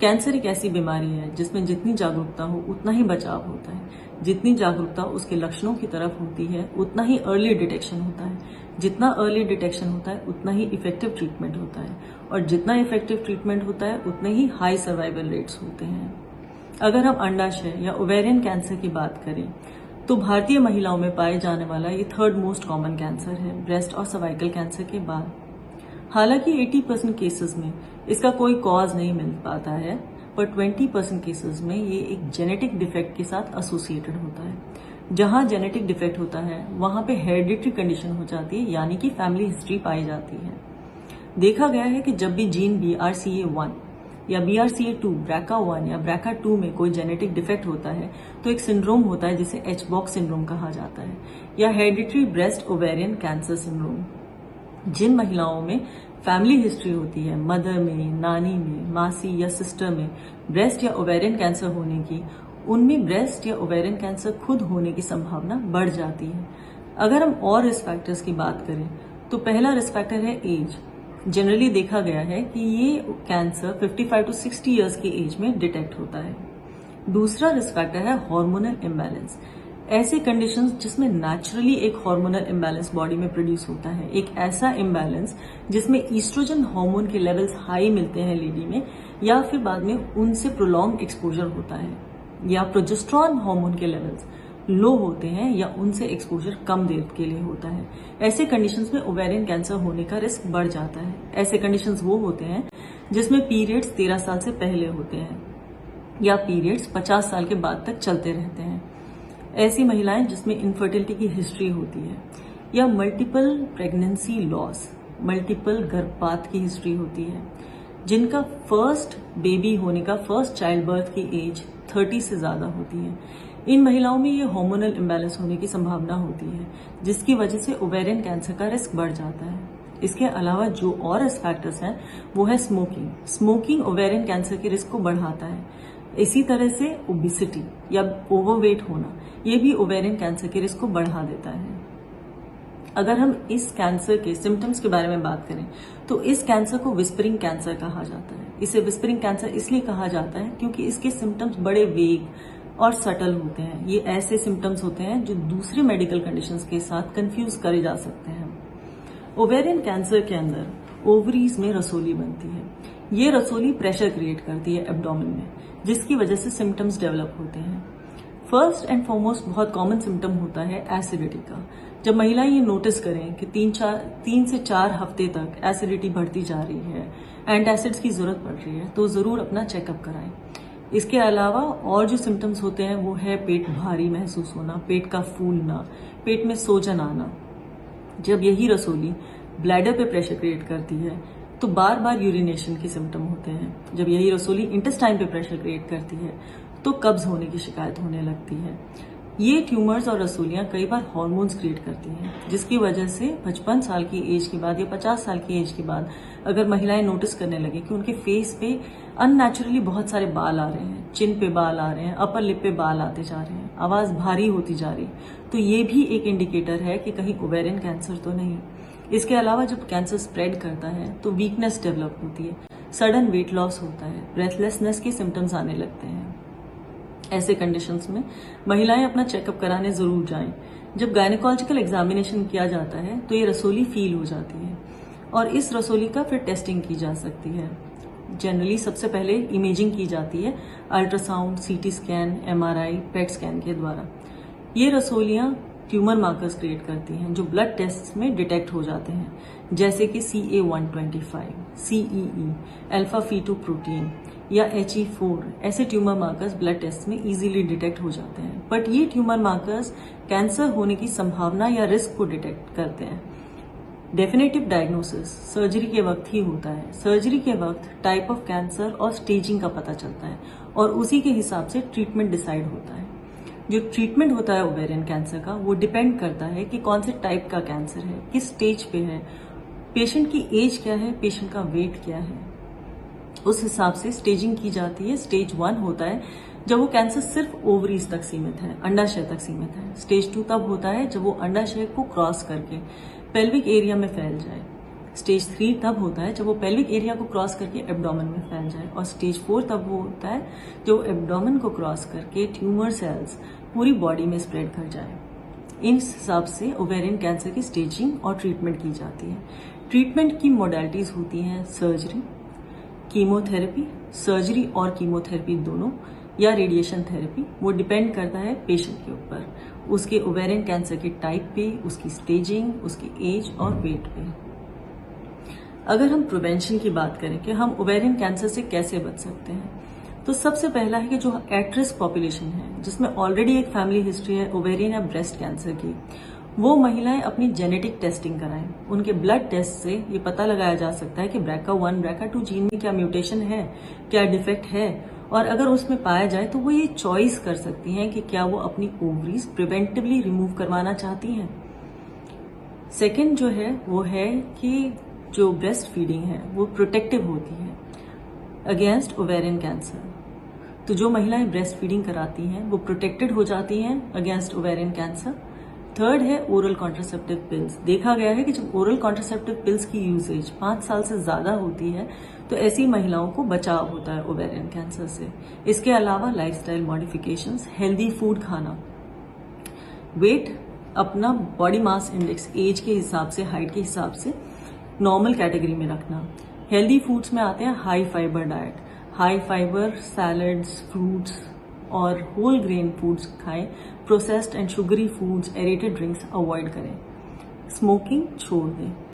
Cancer एक ऐसी बीमारी है जिसमें जितनी जागरूकता हो उतना ही बचाव होता है। जितनी जागरूकता उसके लक्षणों की तरफ होती है उतना ही अर्ली डिटेक्शन होता है। जितना अर्ली डिटेक्शन होता है उतना ही इफेक्टिव ट्रीटमेंट होता है, और जितना इफेक्टिव ट्रीटमेंट होता है उतने ही हाई सर्वाइवल रेट्स होते हैं। अगर हम अंडाशय या ओवेरियन कैंसर की बात करें तो भारतीय महिलाओं में पाए जाने वाला ये थर्ड मोस्ट कॉमन कैंसर है, ब्रेस्ट और सर्वाइकल कैंसर के बाद। हालांकि 80% केसेस में इसका कोई कॉज नहीं मिल पाता है, पर 20% केसेस में ये एक जेनेटिक डिफेक्ट के साथ एसोसिएटेड होता है। जहां जेनेटिक डिफेक्ट होता है वहां पे हेरिडिटरी कंडीशन हो जाती है, यानी कि फैमिली हिस्ट्री पाई जाती है। देखा गया है कि जब भी जीन BRCA1 या BRCA2, BRCA1 या BRCA2 में कोई जेनेटिक डिफेक्ट होता है तो एक सिंड्रोम होता है जिसे HBOC सिंड्रोम कहा जाता है, या hereditary breast ovarian cancer syndrome. जिन महिलाओं में फैमिली हिस्ट्री होती है, मदर में, नानी में, मासी या सिस्टर में ब्रेस्ट या ओवेरियन कैंसर होने की, उनमें ब्रेस्ट या ओवेरियन कैंसर खुद होने की संभावना बढ़ जाती है। अगर हम और रिस्क फैक्टर्स की बात करें तो पहला रिस्क फैक्टर है एज। जनरली देखा गया है कि ये कैंसर 55 to 60 ईयर्स की एज में डिटेक्ट होता है। दूसरा रिस्क फैक्टर है हार्मोनल इम्बैलेंस। ऐसे कंडीशंस जिसमें नेचुरली एक हार्मोनल इम्बैलेंस बॉडी में प्रोड्यूस होता है, एक ऐसा इम्बैलेंस जिसमें ईस्ट्रोजन हार्मोन के लेवल्स हाई मिलते हैं लेडी में, या फिर बाद में उनसे प्रोलॉन्ग एक्सपोजर होता है, या प्रोजेस्टेरॉन हार्मोन के लेवल्स लो होते हैं या उनसे एक्सपोजर कम देर के लिए होता है। ऐसे कंडीशंस में ओवेरियन कैंसर होने का रिस्क बढ़ जाता है। ऐसे कंडीशंस वो होते हैं जिसमें पीरियड्स 13 साल से पहले होते हैं, या पीरियड्स 50 साल के बाद तक चलते रहते हैं। ऐसी महिलाएं जिसमें इनफर्टिलिटी की हिस्ट्री होती है, या मल्टीपल प्रेगनेंसी लॉस, मल्टीपल गर्भपात की हिस्ट्री होती है, जिनका फर्स्ट बेबी होने का, फर्स्ट चाइल्ड बर्थ की एज 30 से ज्यादा होती है। इन महिलाओं में ये हार्मोनल इम्बैलेंस होने की संभावना होती है, जिसकी वजह से ओवेरियन कैंसर का रिस्क बढ़ जाता है। इसके अलावा जो और रिस्क फैक्टर्स हैं वो है स्मोकिंग। स्मोकिंग ओवेरियन कैंसर के रिस्क को बढ़ाता है। इसी तरह से ओबिसिटी या ओवरवेट होना, ये भी ओवेरियन कैंसर के रिस्क को बढ़ा देता है। अगर हम इस कैंसर के सिम्टम्स के बारे में बात करें तो इस कैंसर को विस्परिंग कैंसर कहा जाता है। इसे विस्परिंग कैंसर इसलिए कहा जाता है क्योंकि इसके सिम्टम्स बड़े वेग और सटल होते हैं। ये ऐसे सिम्टम्स होते हैं जो दूसरे मेडिकल कंडीशंस के साथ कंफ्यूज करे जा सकते हैं। ओवेरियन कैंसर के अंदर ओवरीज में रसोली बनती है। ये रसोली प्रेशर क्रिएट करती है एब्डोमेन में, जिसकी वजह से सिम्टम्स डेवलप होते हैं। फर्स्ट एंड फॉरमोस्ट बहुत कॉमन सिम्टम होता है एसिडिटी का। जब महिलाएं ये नोटिस करें कि 3 से 4 हफ्ते तक एसिडिटी बढ़ती जा रही है, एंटासिड्स की जरूरत पड़ रही है, तो जरूर अपना चेकअप कराएं। इसके अलावा और जो सिम्टम्स होते हैं वो है पेट भारी महसूस होना, पेट का फूलना, पेट में सोजन आना। जब यही रसोली ब्लैडर पे प्रेशर क्रिएट करती है तो बार बार यूरिनेशन के सिम्टम होते हैं। जब यही रसोली इंटेस्टाइन पे प्रेशर क्रिएट करती है तो कब्ज होने की शिकायत होने लगती है। ये ट्यूमर्स और रसोलियां कई बार हार्मोन्स क्रिएट करती हैं, जिसकी वजह से 55 साल की एज के बाद या 50 साल की एज के बाद अगर महिलाएं नोटिस करने लगे कि उनके फेस पे अननेचुरली बहुत सारे बाल आ रहे हैं, चिन पे बाल आ रहे हैं, अपर लिप पे बाल आते जा रहे हैं, आवाज भारी होती जा रही, तो ये भी एक इंडिकेटर है कि कहीं ओवेरियन कैंसर तो नहीं। इसके अलावा जब कैंसर स्प्रेड करता है तो वीकनेस डेवलप होती है, सडन वेट लॉस होता है, ब्रेथलेसनेस के सिम्टम्स आने लगते हैं। ऐसे कंडीशंस में महिलाएं अपना चेकअप कराने जरूर जाएं। जब गायनेकोलॉजिकल एग्जामिनेशन किया जाता है तो ये रसोली फील हो जाती है और इस रसोली का फिर टेस्टिंग की जा सकती है। जनरली सबसे पहले इमेजिंग की जाती है ultrasound, CT scan, MRI, PET scan के द्वारा। ये रसोलियां ट्यूमर मार्कर्स क्रिएट करती हैं जो ब्लड टेस्ट में डिटेक्ट हो जाते हैं, जैसे कि CA125, CEE, alpha feto protein या HE4। ऐसे ट्यूमर मार्कर्स ब्लड टेस्ट में इजीली डिटेक्ट हो जाते हैं। बट ये ट्यूमर मार्कर्स कैंसर होने की संभावना या रिस्क को डिटेक्ट करते हैं। डेफिनेटिव डायग्नोसिस सर्जरी के वक्त ही होता है। सर्जरी के वक्त टाइप ऑफ कैंसर और स्टेजिंग का पता चलता है और उसी के हिसाब से ट्रीटमेंट डिसाइड होता है। जो ट्रीटमेंट होता है ओवेरियन कैंसर का वो डिपेंड करता है कि कौन से टाइप का कैंसर है, किस स्टेज पे है, पेशेंट की एज क्या है, पेशेंट का वेट क्या है, उस हिसाब से स्टेजिंग की जाती है। स्टेज 1 होता है जब वो कैंसर सिर्फ ओवरीज तक सीमित है, अंडाशय तक सीमित है। स्टेज 2 तब होता है जब वो अंडाशय को क्रॉस करके पेल्विक एरिया में फैल जाए। स्टेज 3 तब होता है जब वो पेल्विक एरिया को क्रॉस करके एब्डोमेन में फैल जाए, और स्टेज 4 तब वो होता है जो एब्डोमेन को क्रॉस करके ट्यूमर सेल्स पूरी बॉडी में स्प्रेड कर जाए। इन हिसाब से ओवेरियन कैंसर की स्टेजिंग और ट्रीटमेंट की जाती है। ट्रीटमेंट की मोडालिटीज होती हैं सर्जरी, कीमोथेरेपी, सर्जरी और कीमोथेरेपी दोनों, या रेडिएशन थेरेपी। वो डिपेंड करता है पेशेंट के ऊपर, उसके ओवेरियन कैंसर के टाइप पे, उसकी स्टेजिंग, उसकी एज और वेट पे। अगर हम प्रिवेंशन की बात करें कि हम ओवेरियन कैंसर से कैसे बच सकते हैं, तो सबसे पहला है कि जो एट रिस्क पॉपुलेशन है, जिसमें ऑलरेडी एक फैमिली हिस्ट्री है ओवेरियन या ब्रेस्ट कैंसर की, वो महिलाएं अपनी जेनेटिक टेस्टिंग कराएं। उनके ब्लड टेस्ट से ये पता लगाया जा सकता है कि BRCA1, BRCA2 जीन में क्या म्यूटेशन है, क्या डिफेक्ट है, और अगर उसमें पाया जाए तो वो ये चॉइस कर सकती हैं कि क्या वो अपनी ओवरीज प्रिवेंटिवली रिमूव करवाना चाहती हैं। सेकेंड जो है वो है कि जो ब्रेस्ट फीडिंग है वो प्रोटेक्टिव होती है अगेंस्ट ओवेरियन कैंसर। तो जो महिलाएं ब्रेस्ट फीडिंग कराती हैं वो प्रोटेक्टेड हो जाती हैं अगेंस्ट ओवेरियन कैंसर। थर्ड है ओरल कॉन्ट्रासेप्टिव पिल्स। देखा गया है कि जब ओरल कॉन्ट्रासेप्टिव पिल्स की यूसेज 5 साल से ज्यादा होती है तो ऐसी महिलाओं को बचाव होता है ओवेरियन कैंसर से। इसके अलावा लाइफस्टाइल मॉडिफिकेशंस, हेल्दी फूड खाना, वेट अपना बॉडी मास इंडेक्स एज के हिसाब से, हाइट के हिसाब से नॉर्मल कैटेगरी में रखना। हेल्दी फूड्स में आते हैं high fibre diet, high fibre salads, fruits और होल ग्रेन फूड्स खाएं। Processed and sugary foods, aerated drinks avoid करें। स्मोकिंग छोड़ दें।